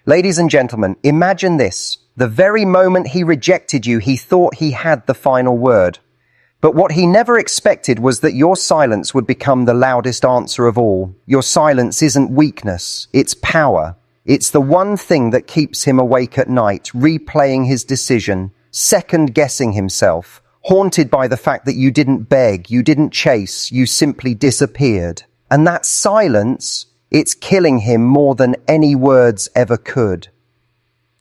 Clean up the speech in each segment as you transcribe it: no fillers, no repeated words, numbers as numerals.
Ladies and gentlemen, imagine this. The very moment he rejected you, he thought he had the final word. But what he never expected was that your silence would become the loudest answer of all. Your silence isn't weakness, it's power. It's the one thing that keeps him awake at night, replaying his decision, second-guessing himself, haunted by the fact that you didn't beg, you didn't chase, you simply disappeared. And that silence, it's killing him more than any words ever could.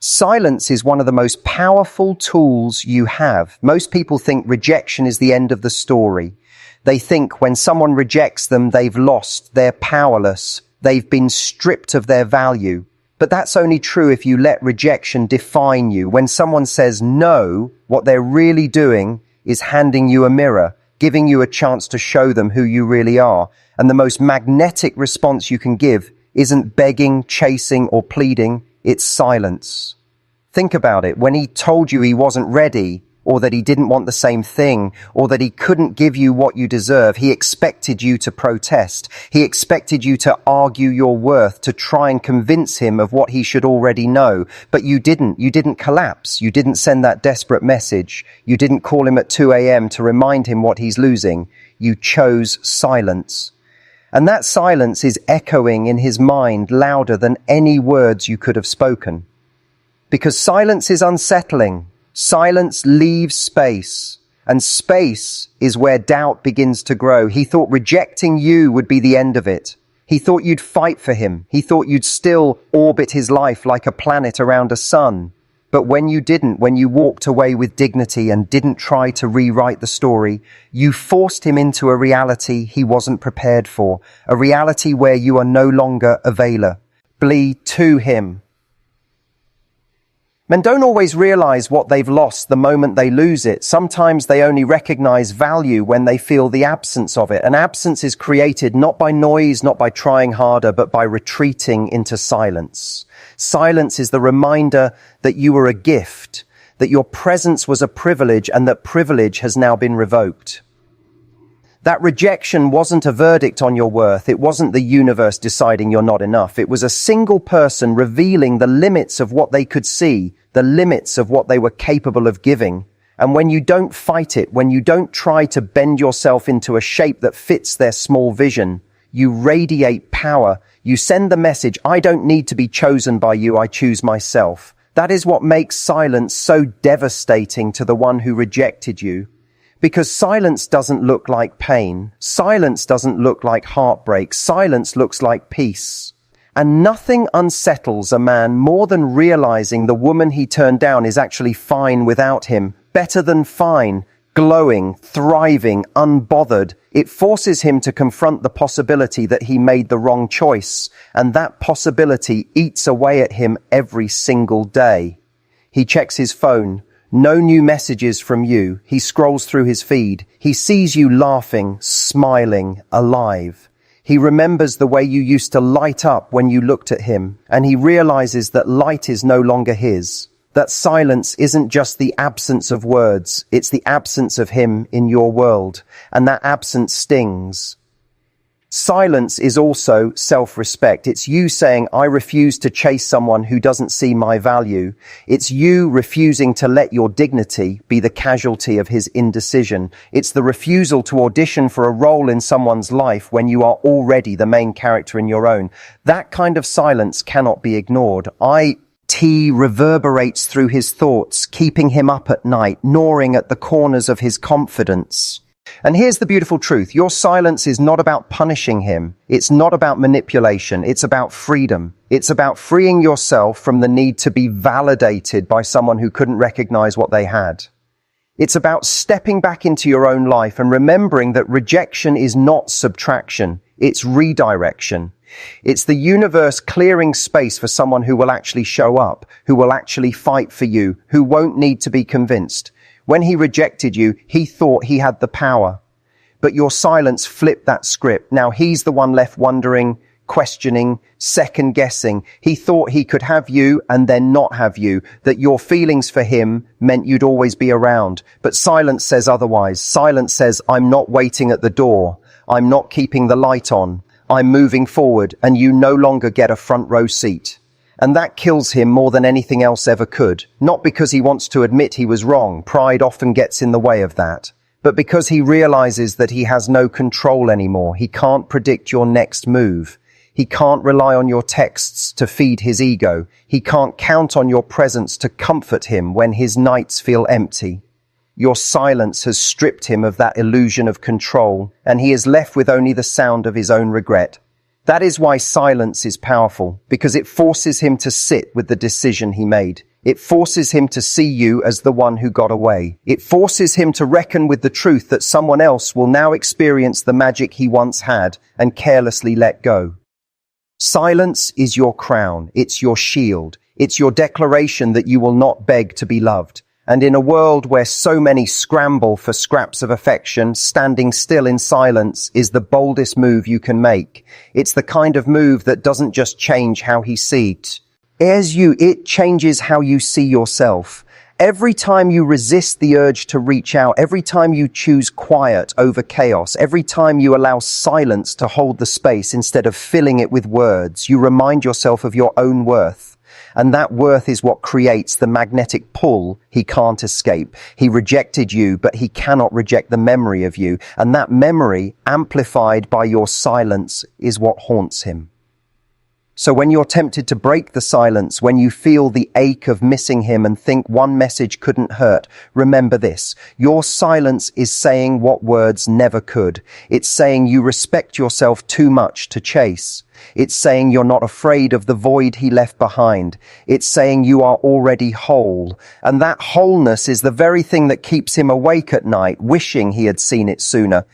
Silence is one of the most powerful tools you have. Most people think rejection is the end of the story. They think when someone rejects them, they've lost, they're powerless, they've been stripped of their value. But that's only true if you let rejection define you. When someone says no, what they're really doing is handing you a mirror, giving you a chance to show them who you really are. And the most magnetic response you can give isn't begging, chasing, or pleading, it's silence. Think about it. When he told you he wasn't ready, or that he didn't want the same thing, or that he couldn't give you what you deserve, he expected you to protest. He expected you to argue your worth, to try and convince him of what he should already know. But you didn't. You didn't collapse. You didn't send that desperate message. You didn't call him at 2 a.m. to remind him what he's losing. You chose silence. And that silence is echoing in his mind louder than any words you could have spoken. Because silence is unsettling. Silence leaves space, and space is where doubt begins to grow. He thought rejecting you would be the end of it. He thought you'd fight for him. He thought you'd still orbit his life like a planet around a sun. But when you didn't, when you walked away with dignity and didn't try to rewrite the story, you forced him into a reality he wasn't prepared for, a reality where you are no longer available to him. Men don't always realize what they've lost the moment they lose it. Sometimes they only recognize value when they feel the absence of it. An absence is created not by noise, not by trying harder, but by retreating into silence. Silence is the reminder that you were a gift, that your presence was a privilege, and that privilege has now been revoked. That rejection wasn't a verdict on your worth. It wasn't the universe deciding you're not enough. It was a single person revealing the limits of what they could see, the limits of what they were capable of giving. And when you don't fight it, when you don't try to bend yourself into a shape that fits their small vision, you radiate power. You send the message, I don't need to be chosen by you, I choose myself. That is what makes silence so devastating to the one who rejected you. Because silence doesn't look like pain. Silence doesn't look like heartbreak. Silence looks like peace. And nothing unsettles a man more than realizing the woman he turned down is actually fine without him. Better than fine, glowing, thriving, unbothered. It forces him to confront the possibility that he made the wrong choice. And that possibility eats away at him every single day. He checks his phone. No new messages from you. He scrolls through his feed. He sees you laughing, smiling, alive. He remembers the way you used to light up when you looked at him, and he realizes that light is no longer his. That silence isn't just the absence of words, it's the absence of him in your world, and that absence stings. Silence is also self-respect. It's you saying, I refuse to chase someone who doesn't see my value. It's you refusing to let your dignity be the casualty of his indecision. It's the refusal to audition for a role in someone's life when you are already the main character in your own. That kind of silence cannot be ignored. It reverberates through his thoughts, keeping him up at night, gnawing at the corners of his confidence. And here's the beautiful truth. Your silence is not about punishing him. It's not about manipulation. It's about freedom. It's about freeing yourself from the need to be validated by someone who couldn't recognize what they had. It's about stepping back into your own life and remembering that rejection is not subtraction. It's redirection. It's the universe clearing space for someone who will actually show up, who will actually fight for you, who won't need to be convinced. When he rejected you, he thought he had the power. But your silence flipped that script. Now he's the one left wondering, questioning, second-guessing. He thought he could have you and then not have you, that your feelings for him meant you'd always be around. But silence says otherwise. Silence says, I'm not waiting at the door. I'm not keeping the light on. I'm moving forward, and you no longer get a front row seat. And that kills him more than anything else ever could. Not because he wants to admit he was wrong, pride often gets in the way of that, but because he realizes that he has no control anymore. He can't predict your next move. He can't rely on your texts to feed his ego. He can't count on your presence to comfort him when his nights feel empty. Your silence has stripped him of that illusion of control, and he is left with only the sound of his own regret. That is why silence is powerful, because it forces him to sit with the decision he made. It forces him to see you as the one who got away. It forces him to reckon with the truth that someone else will now experience the magic he once had and carelessly let go. Silence is your crown. It's your shield. It's your declaration that you will not beg to be loved. And in a world where so many scramble for scraps of affection, standing still in silence is the boldest move you can make. It's the kind of move that doesn't just change how he sees it changes how you see yourself. Every time you resist the urge to reach out, every time you choose quiet over chaos, every time you allow silence to hold the space instead of filling it with words, you remind yourself of your own worth. And that worth is what creates the magnetic pull he can't escape. He rejected you, but he cannot reject the memory of you. And that memory, amplified by your silence, is what haunts him. So when you're tempted to break the silence, when you feel the ache of missing him and think one message couldn't hurt, remember this. Your silence is saying what words never could. It's saying you respect yourself too much to chase. It's saying you're not afraid of the void he left behind. It's saying you are already whole. And that wholeness is the very thing that keeps him awake at night, wishing he had seen it sooner.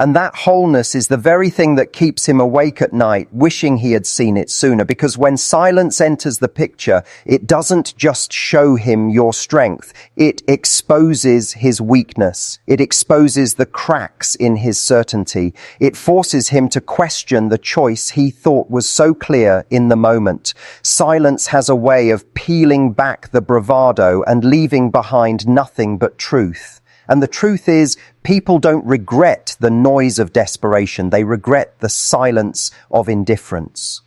And that wholeness is the very thing that keeps him awake at night, wishing he had seen it sooner. Because when silence enters the picture, it doesn't just show him your strength. It exposes his weakness. It exposes the cracks in his certainty. It forces him to question the choice he thought was so clear in the moment. Silence has a way of peeling back the bravado and leaving behind nothing but truth. And the truth is, people don't regret the noise of desperation. They regret the silence of indifference.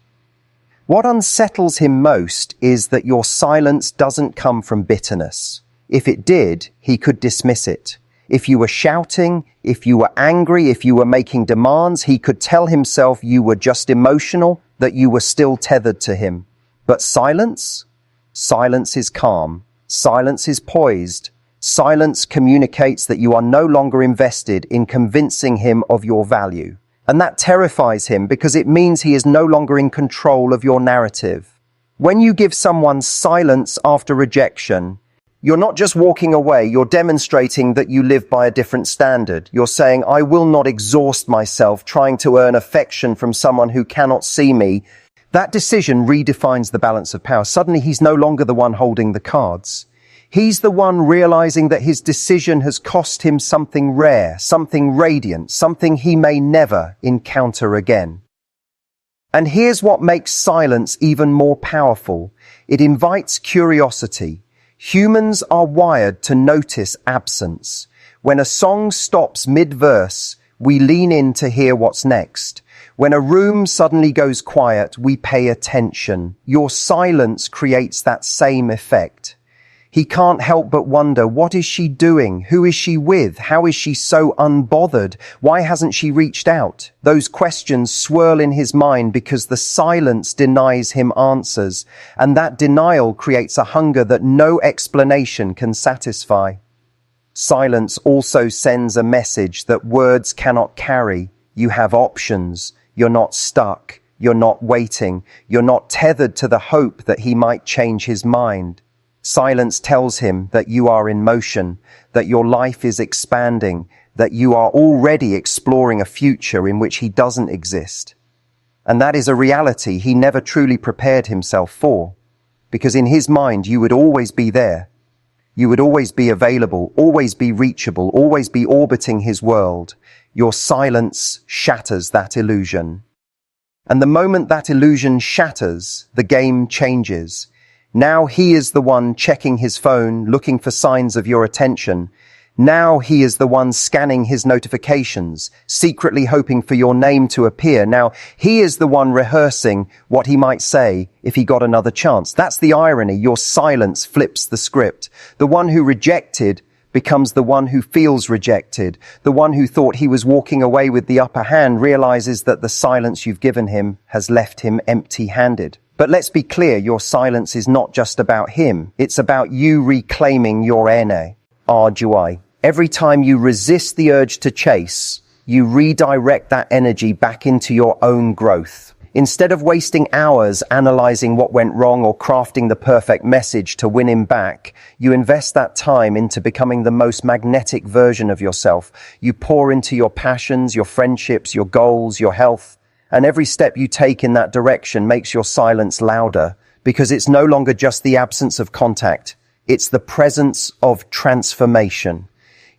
What unsettles him most is that your silence doesn't come from bitterness. If it did, he could dismiss it. If you were shouting, if you were angry, if you were making demands, he could tell himself you were just emotional, that you were still tethered to him. But silence? Silence is calm. Silence is poised. Silence communicates that you are no longer invested in convincing him of your value. And that terrifies him because it means he is no longer in control of your narrative. When you give someone silence after rejection, you're not just walking away, you're demonstrating that you live by a different standard. You're saying, I will not exhaust myself trying to earn affection from someone who cannot see me. That decision redefines the balance of power. Suddenly he's no longer the one holding the cards. He's the one realizing that his decision has cost him something rare, something radiant, something he may never encounter again. And here's what makes silence even more powerful. It invites curiosity. Humans are wired to notice absence. When a song stops mid-verse, we lean in to hear what's next. When a room suddenly goes quiet, we pay attention. Your silence creates that same effect. He can't help but wonder, what is she doing? Who is she with? How is she so unbothered? Why hasn't she reached out? Those questions swirl in his mind because the silence denies him answers, and that denial creates a hunger that no explanation can satisfy. Silence also sends a message that words cannot carry. You have options. You're not stuck. You're not waiting. You're not tethered to the hope that he might change his mind. Silence tells him that you are in motion, that your life is expanding, that you are already exploring a future in which he doesn't exist. And that is a reality he never truly prepared himself for, because in his mind you would always be there. You would always be available, always be reachable, always be orbiting his world. Your silence shatters that illusion. And the moment that illusion shatters, the game changes. Now he is the one checking his phone, looking for signs of your attention. Now he is the one scanning his notifications, secretly hoping for your name to appear. Now he is the one rehearsing what he might say if he got another chance. That's the irony. Your silence flips the script. The one who rejected becomes the one who feels rejected. The one who thought he was walking away with the upper hand realizes that the silence you've given him has left him empty-handed. But let's be clear, your silence is not just about him. It's about you reclaiming your ene, RGI. Every time you resist the urge to chase, you redirect that energy back into your own growth. Instead of wasting hours analyzing what went wrong or crafting the perfect message to win him back, you invest that time into becoming the most magnetic version of yourself. You pour into your passions, your friendships, your goals, your health. And every step you take in that direction makes your silence louder, because it's no longer just the absence of contact. It's the presence of transformation.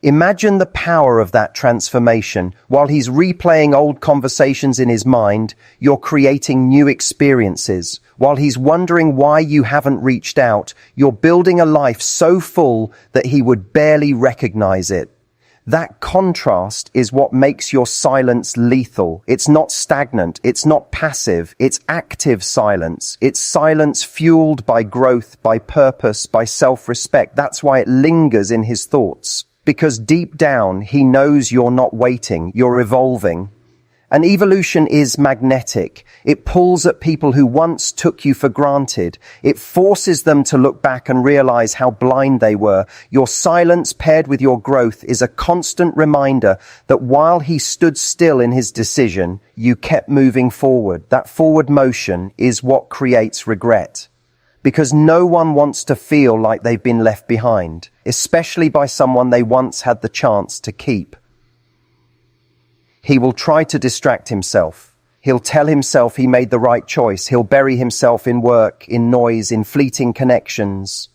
Imagine the power of that transformation. While he's replaying old conversations in his mind, you're creating new experiences. While he's wondering why you haven't reached out, you're building a life so full that he would barely recognize it. That contrast is what makes your silence lethal. It's not stagnant. It's not passive. It's active silence. It's silence fueled by growth, by purpose, by self-respect. That's why it lingers in his thoughts. Because deep down, he knows you're not waiting, you're evolving. And evolution is magnetic. It pulls at people who once took you for granted. It forces them to look back and realize how blind they were. Your silence paired with your growth is a constant reminder that while he stood still in his decision, you kept moving forward. That forward motion is what creates regret. Because no one wants to feel like they've been left behind, especially by someone they once had the chance to keep. He will try to distract himself. He'll tell himself he made the right choice. He'll bury himself in work, in noise, in fleeting connections.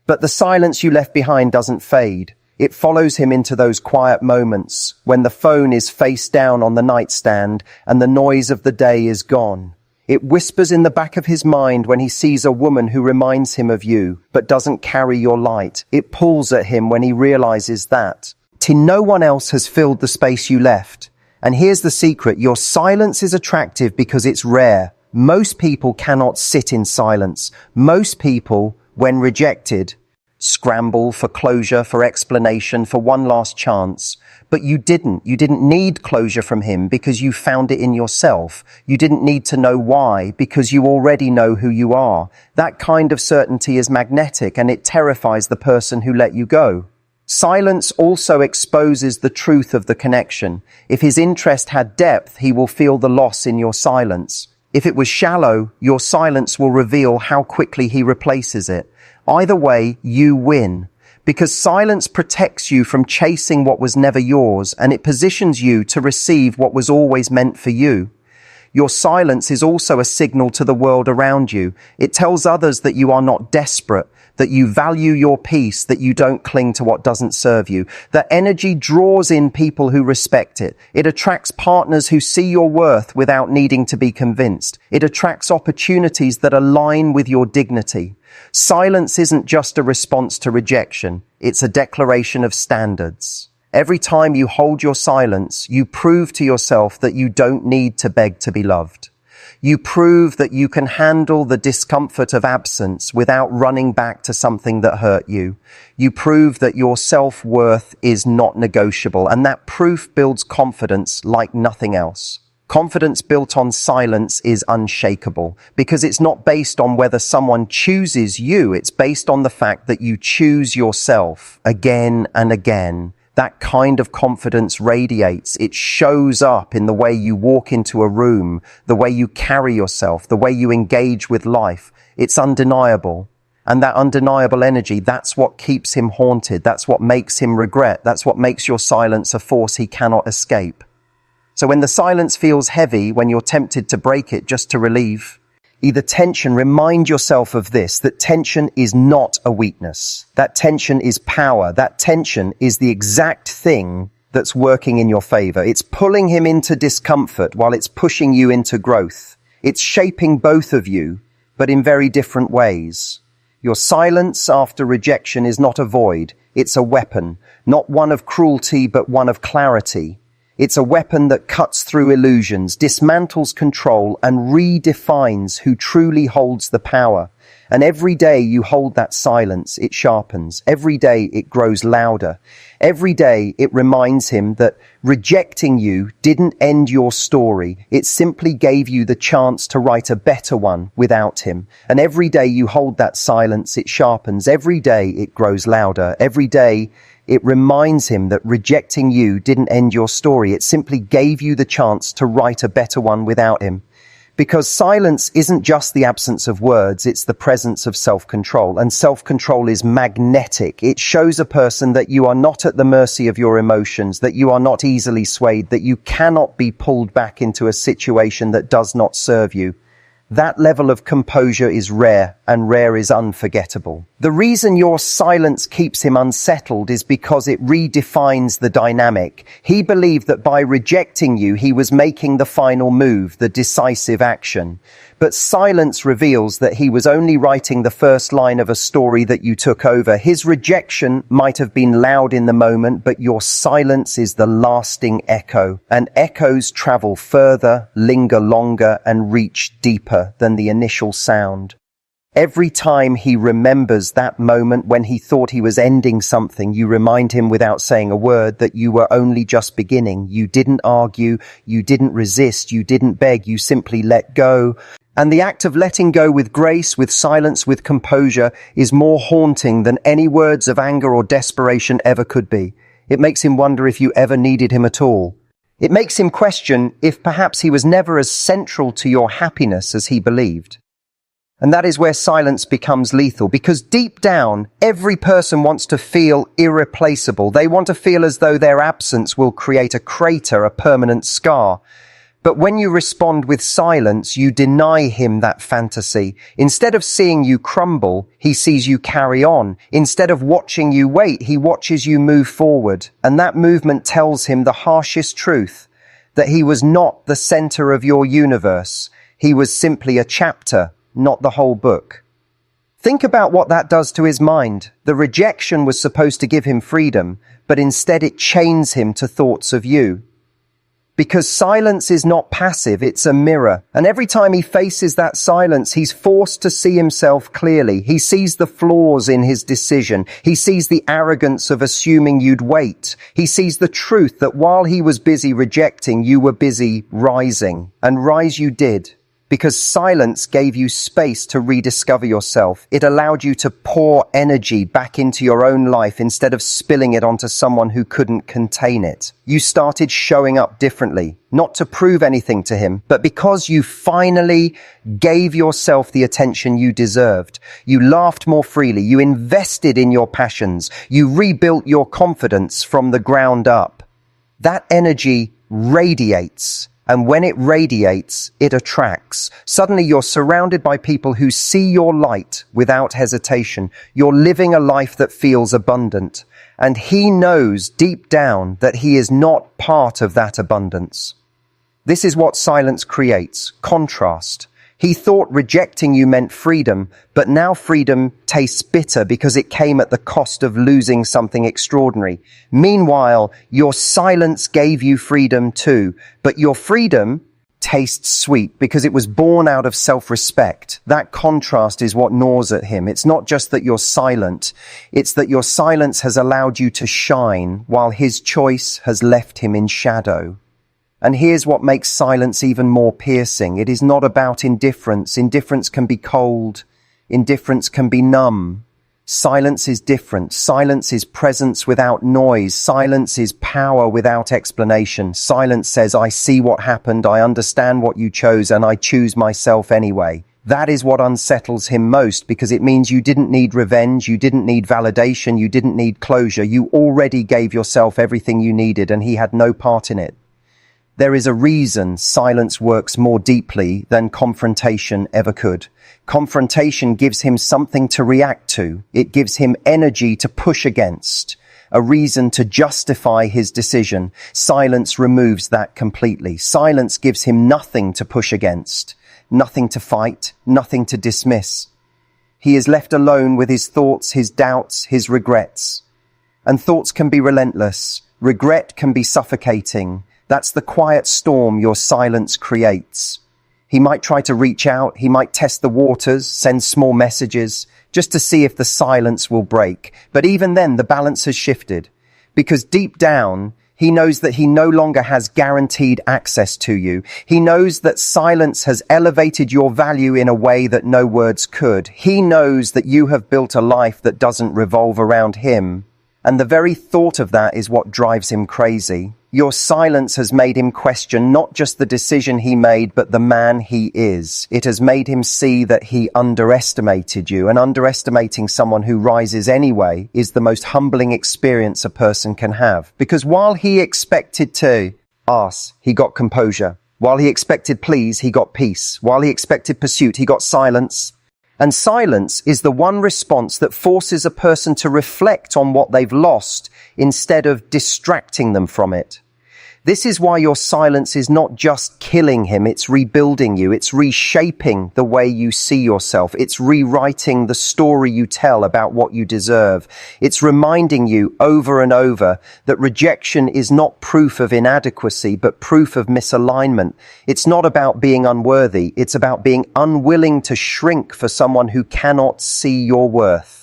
But the silence you left behind doesn't fade. It follows him into those quiet moments when the phone is face down on the nightstand and the noise of the day is gone. It whispers in the back of his mind when he sees a woman who reminds him of you, but doesn't carry your light. It pulls at him when he realizes that no one else has filled the space you left. And here's the secret. Your silence is attractive because it's rare. Most people cannot sit in silence. Most people, when rejected, scramble for closure, for explanation, for one last chance. But you didn't. You didn't need closure from him because you found it in yourself. You didn't need to know why because you already know who you are. That kind of certainty is magnetic and it terrifies the person who let you go. Silence also exposes the truth of the connection. If his interest had depth, he will feel the loss in your silence. If it was shallow, your silence will reveal how quickly he replaces it. Either way, you win. Because silence protects you from chasing what was never yours, and it positions you to receive what was always meant for you. Your silence is also a signal to the world around you. It tells others that you are not desperate, that you value your peace, that you don't cling to what doesn't serve you. That energy draws in people who respect it. It attracts partners who see your worth without needing to be convinced. It attracts opportunities that align with your dignity. Silence isn't just a response to rejection. It's a declaration of standards. Every time you hold your silence, you prove to yourself that you don't need to beg to be loved. You prove that you can handle the discomfort of absence without running back to something that hurt you. You prove that your self-worth is not negotiable, and that proof builds confidence like nothing else. Confidence built on silence is unshakable because it's not based on whether someone chooses you. It's based on the fact that you choose yourself again and again. That kind of confidence radiates. It shows up in the way you walk into a room, the way you carry yourself, the way you engage with life. It's undeniable. And that undeniable energy, that's what keeps him haunted. That's what makes him regret. That's what makes your silence a force he cannot escape. So when the silence feels heavy, when you're tempted to break it just to relieve either tension, remind yourself of this, that tension is not a weakness. That tension is power. That tension is the exact thing that's working in your favor. It's pulling him into discomfort while it's pushing you into growth. It's shaping both of you, but in very different ways. Your silence after rejection is not a void. It's a weapon, not one of cruelty, but one of clarity. It's a weapon that cuts through illusions, dismantles control, and redefines who truly holds the power. And every day you hold that silence, it sharpens. Every day it grows louder. Every day it reminds him that rejecting you didn't end your story. It simply gave you the chance to write a better one without him. And every day you hold that silence, it sharpens. Every day it grows louder. Every day it reminds him that rejecting you didn't end your story. It simply gave you the chance to write a better one without him. Because silence isn't just the absence of words, it's the presence of self-control. And self-control is magnetic. It shows a person that you are not at the mercy of your emotions, that you are not easily swayed, that you cannot be pulled back into a situation that does not serve you. That level of composure is rare, and rare is unforgettable. The reason your silence keeps him unsettled is because it redefines the dynamic. He believed that by rejecting you, he was making the final move, the decisive action. But silence reveals that he was only writing the first line of a story that you took over. His rejection might have been loud in the moment, but your silence is the lasting echo. And echoes travel further, linger longer, and reach deeper than the initial sound. Every time he remembers that moment when he thought he was ending something, you remind him without saying a word that you were only just beginning. You didn't argue, you didn't resist, you didn't beg, you simply let go. And the act of letting go with grace, with silence, with composure is more haunting than any words of anger or desperation ever could be. It makes him wonder if you ever needed him at all. It makes him question if perhaps he was never as central to your happiness as he believed. And that is where silence becomes lethal, because deep down, every person wants to feel irreplaceable. They want to feel as though their absence will create a crater, a permanent scar. But when you respond with silence, you deny him that fantasy. Instead of seeing you crumble, he sees you carry on. Instead of watching you wait, he watches you move forward. And that movement tells him the harshest truth, that he was not the center of your universe. He was simply a chapter, not the whole book. Think about what that does to his mind. The rejection was supposed to give him freedom, but instead it chains him to thoughts of you. Because silence is not passive, it's a mirror. And every time he faces that silence, he's forced to see himself clearly. He sees the flaws in his decision. He sees the arrogance of assuming you'd wait. He sees the truth that while he was busy rejecting, you were busy rising. And rise you did. Because silence gave you space to rediscover yourself. It allowed you to pour energy back into your own life instead of spilling it onto someone who couldn't contain it. You started showing up differently, not to prove anything to him, but because you finally gave yourself the attention you deserved. You laughed more freely. You invested in your passions. You rebuilt your confidence from the ground up. That energy radiates. And when it radiates, it attracts. Suddenly you're surrounded by people who see your light without hesitation. You're living a life that feels abundant. And he knows deep down that he is not part of that abundance. This is what silence creates, contrast. He thought rejecting you meant freedom, but now freedom tastes bitter because it came at the cost of losing something extraordinary. Meanwhile, your silence gave you freedom too, but your freedom tastes sweet because it was born out of self-respect. That contrast is what gnaws at him. It's not just that you're silent, it's that your silence has allowed you to shine while his choice has left him in shadow. And here's what makes silence even more piercing. It is not about indifference. Indifference can be cold. Indifference can be numb. Silence is different. Silence is presence without noise. Silence is power without explanation. Silence says, I see what happened, I understand what you chose, and I choose myself anyway. That is what unsettles him most, because it means you didn't need revenge, you didn't need validation, you didn't need closure. You already gave yourself everything you needed, and he had no part in it. There is a reason silence works more deeply than confrontation ever could. Confrontation gives him something to react to. It gives him energy to push against, a reason to justify his decision. Silence removes that completely. Silence gives him nothing to push against, nothing to fight, nothing to dismiss. He is left alone with his thoughts, his doubts, his regrets. And thoughts can be relentless. Regret can be suffocating. That's the quiet storm your silence creates. He might try to reach out. He might test the waters, send small messages, just to see if the silence will break. But even then, the balance has shifted. Because deep down, he knows that he no longer has guaranteed access to you. He knows that silence has elevated your value in a way that no words could. He knows that you have built a life that doesn't revolve around him. And the very thought of that is what drives him crazy. Your silence has made him question not just the decision he made, but the man he is. It has made him see that he underestimated you, and underestimating someone who rises anyway is the most humbling experience a person can have. Because while he expected to ask, he got composure. While he expected please, he got peace. While he expected pursuit, he got silence. And silence is the one response that forces a person to reflect on what they've lost instead of distracting them from it. This is why your silence is not just killing him, it's rebuilding you, it's reshaping the way you see yourself, it's rewriting the story you tell about what you deserve. It's reminding you over and over that rejection is not proof of inadequacy, but proof of misalignment. It's not about being unworthy, it's about being unwilling to shrink for someone who cannot see your worth.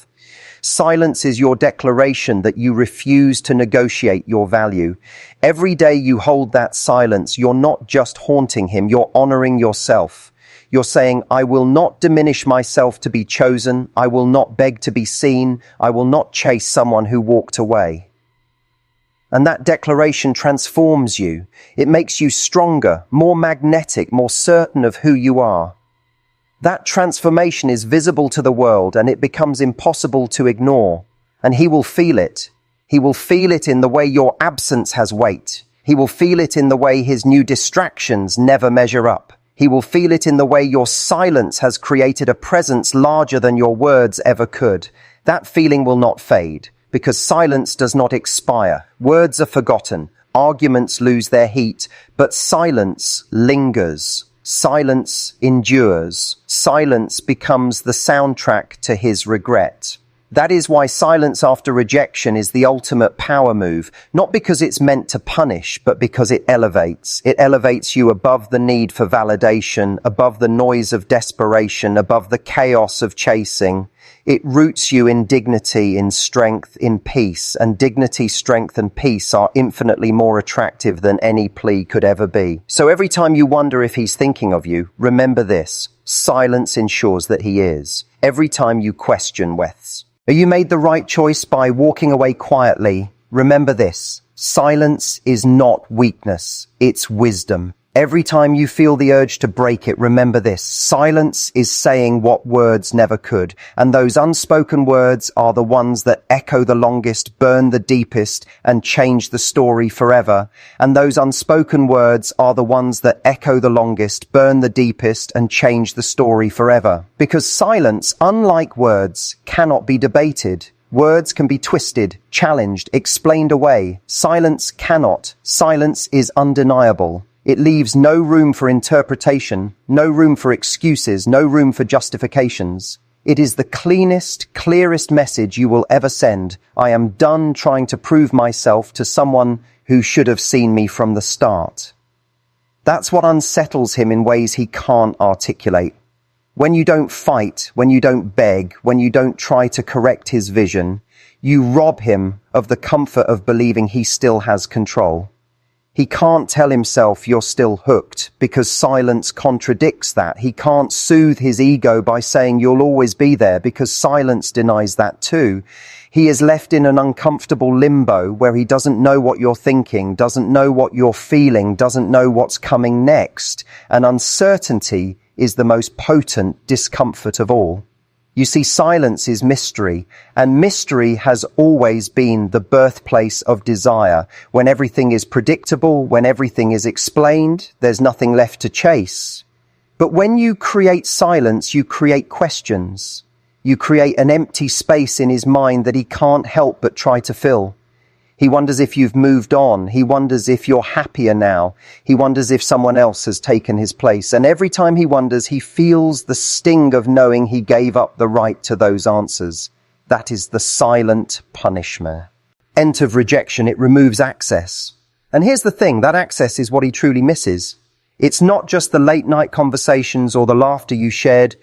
Silence is your declaration that you refuse to negotiate your value. Every day you hold that silence, you're not just haunting him, you're honoring yourself. You're saying, I will not diminish myself to be chosen. I will not beg to be seen. I will not chase someone who walked away. And that declaration transforms you. It makes you stronger, more magnetic, more certain of who you are. That transformation is visible to the world and it becomes impossible to ignore. And he will feel it. He will feel it in the way your absence has weight. He will feel it in the way his new distractions never measure up. He will feel it in the way your silence has created a presence larger than your words ever could. That feeling will not fade because silence does not expire. Words are forgotten. Arguments lose their heat, but silence lingers. Silence endures. Silence becomes the soundtrack to his regret. That is why silence after rejection is the ultimate power move, not because it's meant to punish, but because it elevates. It elevates you above the need for validation, above the noise of desperation, above the chaos of chasing. It roots you in dignity, in strength, in peace, and dignity, strength, and peace are infinitely more attractive than any plea could ever be. So every time you wonder if he's thinking of you, remember this. Silence ensures that he is. Every time you question Weths. Are you made the right choice by walking away quietly? Remember this. Silence is not weakness. It's wisdom. Every time you feel the urge to break it, remember this. Silence is saying what words never could. And those unspoken words are the ones that echo the longest, burn the deepest, and change the story forever. And those unspoken words are the ones that echo the longest, burn the deepest, and change the story forever. Because silence, unlike words, cannot be debated. Words can be twisted, challenged, explained away. Silence cannot. Silence is undeniable. It leaves no room for interpretation, no room for excuses, no room for justifications. It is the cleanest, clearest message you will ever send. I am done trying to prove myself to someone who should have seen me from the start. That's what unsettles him in ways he can't articulate. When you don't fight, when you don't beg, when you don't try to correct his vision, you rob him of the comfort of believing he still has control. He can't tell himself you're still hooked because silence contradicts that. He can't soothe his ego by saying you'll always be there because silence denies that too. He is left in an uncomfortable limbo where he doesn't know what you're thinking, doesn't know what you're feeling, doesn't know what's coming next. And uncertainty is the most potent discomfort of all. You see, silence is mystery, and mystery has always been the birthplace of desire. When everything is predictable, when everything is explained, there's nothing left to chase. But when you create silence, you create questions. You create an empty space in his mind that he can't help but try to fill. He wonders if you've moved on. He wonders if you're happier now. He wonders if someone else has taken his place. And every time he wonders, he feels the sting of knowing he gave up the right to those answers. That is the silent punishment. End of rejection, it removes access. And here's the thing, that access is what he truly misses. It's not just the late night conversations or the laughter you shared.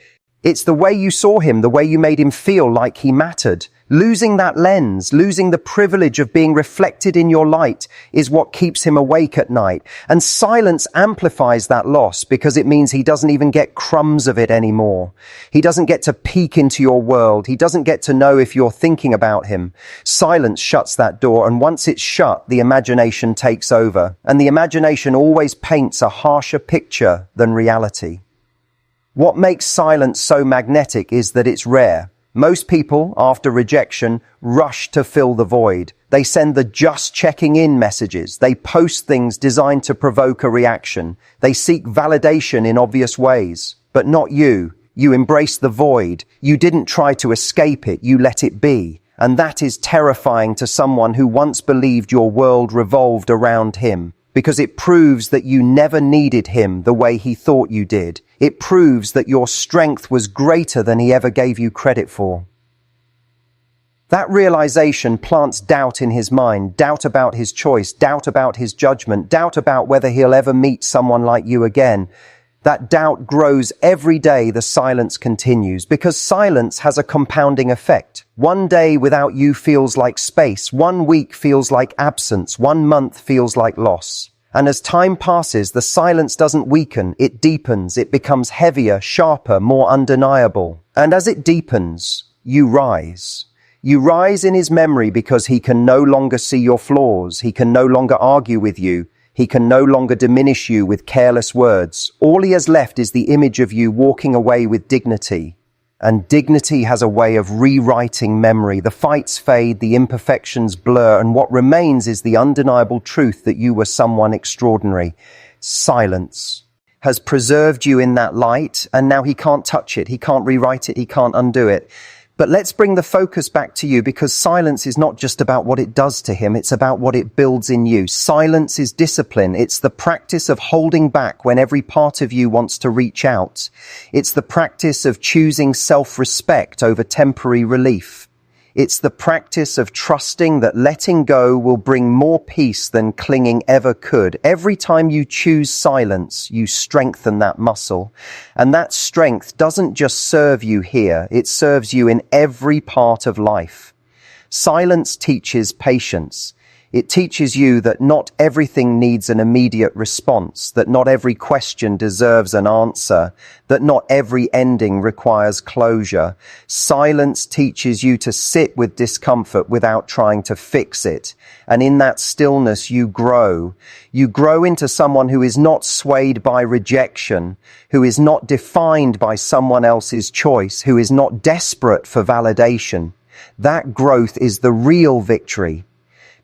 It's the way you saw him, the way you made him feel like he mattered. Losing that lens, losing the privilege of being reflected in your light is what keeps him awake at night. And silence amplifies that loss because it means he doesn't even get crumbs of it anymore. He doesn't get to peek into your world. He doesn't get to know if you're thinking about him. Silence shuts that door, and once it's shut, the imagination takes over. And the imagination always paints a harsher picture than reality. What makes silence so magnetic is that it's rare. Most people, after rejection, rush to fill the void. They send the just checking in messages. They post things designed to provoke a reaction. They seek validation in obvious ways. But not you. You embrace the void. You didn't try to escape it. You let it be. And that is terrifying to someone who once believed your world revolved around him. Because it proves that you never needed him the way he thought you did. It proves that your strength was greater than he ever gave you credit for. That realization plants doubt in his mind, doubt about his choice, doubt about his judgment, doubt about whether he'll ever meet someone like you again. That doubt grows every day the silence continues, because silence has a compounding effect. One day without you feels like space. 1 week feels like absence. 1 month feels like loss. And as time passes, the silence doesn't weaken. It deepens. It becomes heavier, sharper, more undeniable. And as it deepens, you rise. You rise in his memory because he can no longer see your flaws. He can no longer argue with you. He can no longer diminish you with careless words. All he has left is the image of you walking away with dignity. And dignity has a way of rewriting memory. The fights fade, the imperfections blur, and what remains is the undeniable truth that you were someone extraordinary. Silence has preserved you in that light, and now he can't touch it, he can't rewrite it, he can't undo it. But let's bring the focus back to you, because silence is not just about what it does to him, it's about what it builds in you. Silence is discipline. It's the practice of holding back when every part of you wants to reach out. It's the practice of choosing self-respect over temporary relief. It's the practice of trusting that letting go will bring more peace than clinging ever could. Every time you choose silence, you strengthen that muscle. And that strength doesn't just serve you here, it serves you in every part of life. Silence teaches patience. It teaches you that not everything needs an immediate response, that not every question deserves an answer, that not every ending requires closure. Silence teaches you to sit with discomfort without trying to fix it. And in that stillness, you grow. You grow into someone who is not swayed by rejection, who is not defined by someone else's choice, who is not desperate for validation. That growth is the real victory.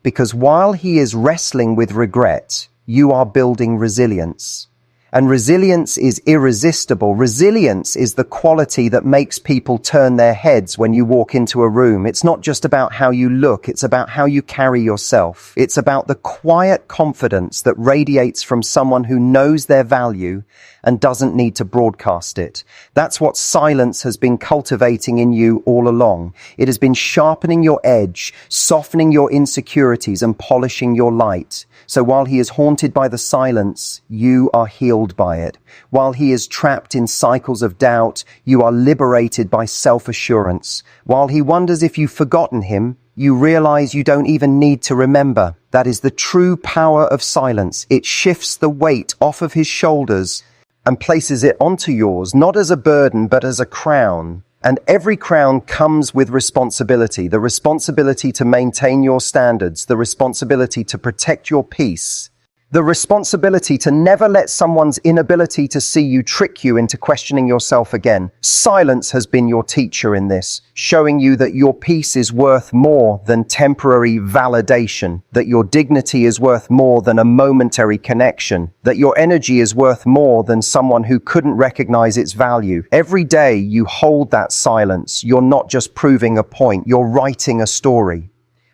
Because while he is wrestling with regret, you are building resilience. And resilience is irresistible. Resilience is the quality that makes people turn their heads when you walk into a room. It's not just about how you look, it's about how you carry yourself. It's about the quiet confidence that radiates from someone who knows their value and doesn't need to broadcast it. That's what silence has been cultivating in you all along. It has been sharpening your edge, softening your insecurities, and polishing your light. So while he is haunted by the silence, you are healed by it. While he is trapped in cycles of doubt, you are liberated by self-assurance. While he wonders if you've forgotten him, you realize you don't even need to remember. That is the true power of silence. It shifts the weight off of his shoulders and places it onto yours, not as a burden, but as a crown. And every crown comes with responsibility, the responsibility to maintain your standards, the responsibility to protect your peace, the responsibility to never let someone's inability to see you trick you into questioning yourself again. Silence has been your teacher in this, showing you that your peace is worth more than temporary validation, that your dignity is worth more than a momentary connection, that your energy is worth more than someone who couldn't recognize its value. Every day you hold that silence, you're not just proving a point, you're writing a story.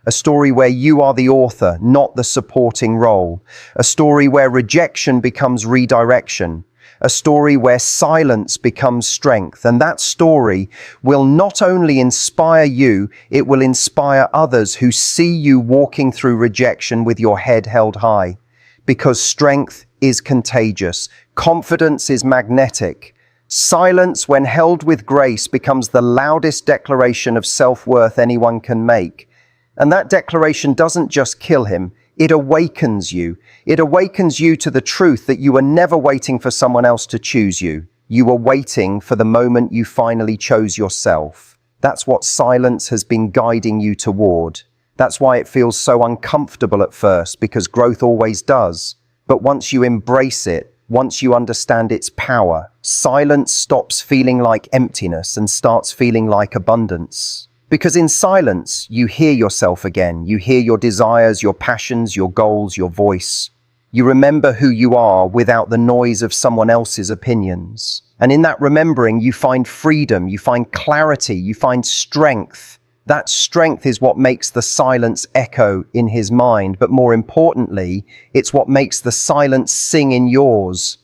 A story where you are the author, not the supporting role. A story where rejection becomes redirection. A story where silence becomes strength. And that story will not only inspire you, it will inspire others who see you walking through rejection with your head held high. Because strength is contagious. Confidence is magnetic. Silence, when held with grace, becomes the loudest declaration of self-worth anyone can make. And that declaration doesn't just kill him, it awakens you. It awakens you to the truth that you were never waiting for someone else to choose you. You were waiting for the moment you finally chose yourself. That's what silence has been guiding you toward. That's why it feels so uncomfortable at first, because growth always does. But once you embrace it, once you understand its power, silence stops feeling like emptiness and starts feeling like abundance. Because in silence, you hear yourself again. You hear your desires, your passions, your goals, your voice. You remember who you are without the noise of someone else's opinions. And in that remembering, you find freedom, you find clarity, you find strength. That strength is what makes the silence echo in his mind, but more importantly, it's what makes the silence sing in yours.